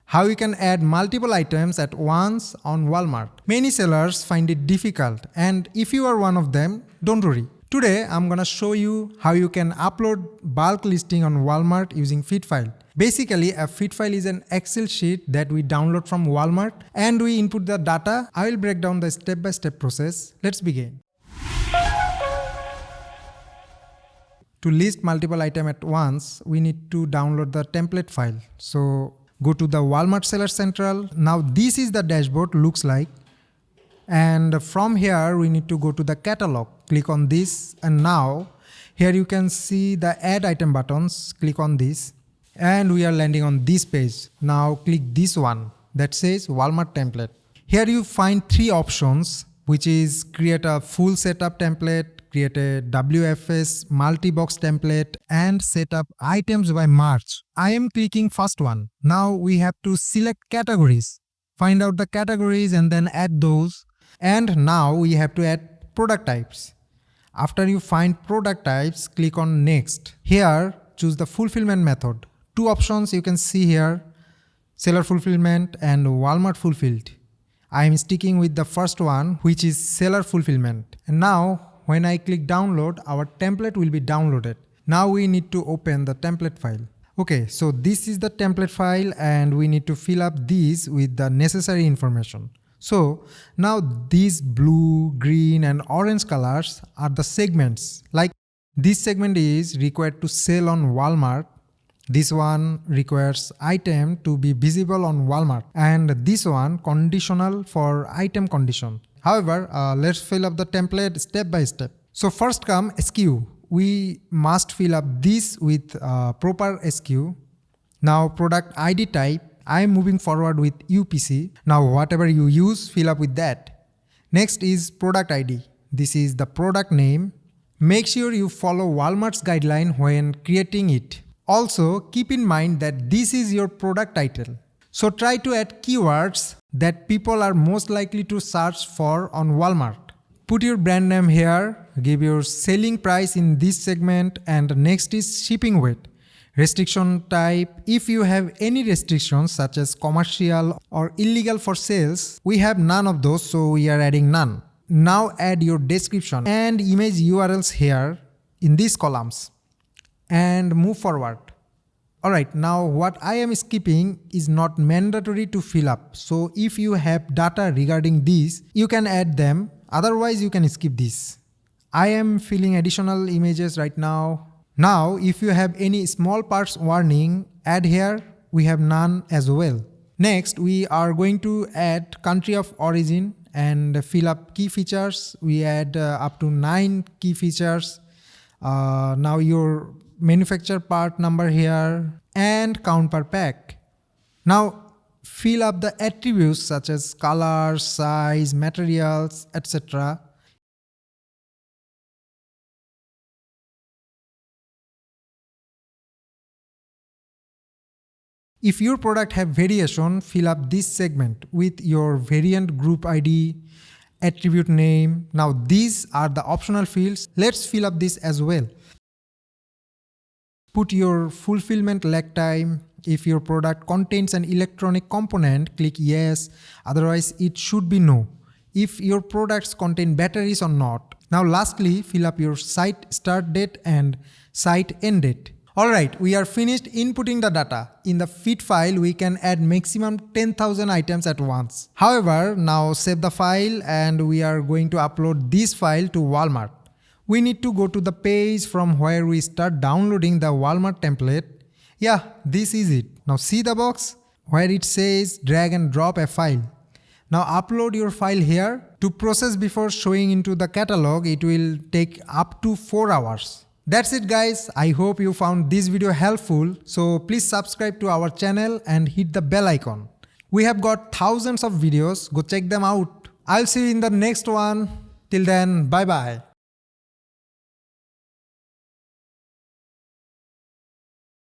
how you can add multiple items at once on Walmart. Many sellers find it difficult, and if you are one of them, don't worry. Today, I'm gonna show you how you can upload bulk listing on Walmart using feed file. Basically, a feed file is an Excel sheet that we download from Walmart and we input the data. I will break down the step-by-step process. Let's begin. To list multiple items at once, we need to download the template file. So go to the Walmart Seller Central. Now this is the dashboard looks like. And from here, we need to go to the catalog. Click on this. And now here you can see the add item buttons. Click on this. And we are landing on this page. Now click this one that says Walmart template. Here you find three options, which is create a full setup template, create a WFS multi-box template, and set up items by March. I am clicking first one. Now we have to select categories, find out the categories and then add those. And now we have to add product types. After you find product types, click on next. Here, choose the fulfillment method. Two options you can see here, seller fulfillment and Walmart fulfilled. I am sticking with the first one, which is seller fulfillment. And now when I click download, our template will be downloaded. Now we need to open the template file. Okay, so this is the template file and we need to fill up these with the necessary information. So now these blue, green and orange colors are the segments. Like this segment is required to sell on Walmart. This one requires item to be visible on Walmart, and this one conditional for item condition. However, let's fill up the template step by step. So first come SKU. We must fill up this with proper SKU. Now product ID type, I am moving forward with UPC. Now whatever you use, fill up with that. Next is product ID. This is the product name. Make sure you follow Walmart's guideline when creating it. Also, keep in mind that this is your product title. So try to add keywords that people are most likely to search for on Walmart. Put your brand name here, give your selling price in this segment, and next is shipping weight. Restriction type, if you have any restrictions such as commercial or illegal for sales, we have none of those, so we are adding none. Now add your description and image URLs here in these columns. And move forward. Alright, now what I am skipping is not mandatory to fill up. So if you have data regarding this, you can add them. Otherwise, you can skip this. I am filling additional images right now. Now, if you have any small parts warning, add here. We have none as well. Next, we are going to add country of origin and fill up key features. We add up to 9 key features. Now your manufacturer part number here and count per pack. Now fill up the attributes such as color, size, materials, etc. If your product have variation, fill up this segment with your variant group ID, attribute name. Now these are the optional fields. Let's fill up this as well. Put your fulfillment lag time. If your product contains an electronic component, click yes, otherwise it should be no. If your products contain batteries or not. Now lastly, fill up your site start date and site end date. Alright, we are finished inputting the data. In the feed file, we can add maximum 10,000 items at once. However, now save the file and we are going to upload this file to Walmart. We need to go to the page from where we start downloading the Walmart template. Yeah, this is it. Now see the box where it says drag and drop a file. Now upload your file here. To process before showing into the catalog, it will take up to 4 hours. That's it guys. I hope you found this video helpful. So please subscribe to our channel and hit the bell icon. We have got thousands of videos. Go check them out. I'll see you in the next one. Till then, bye bye.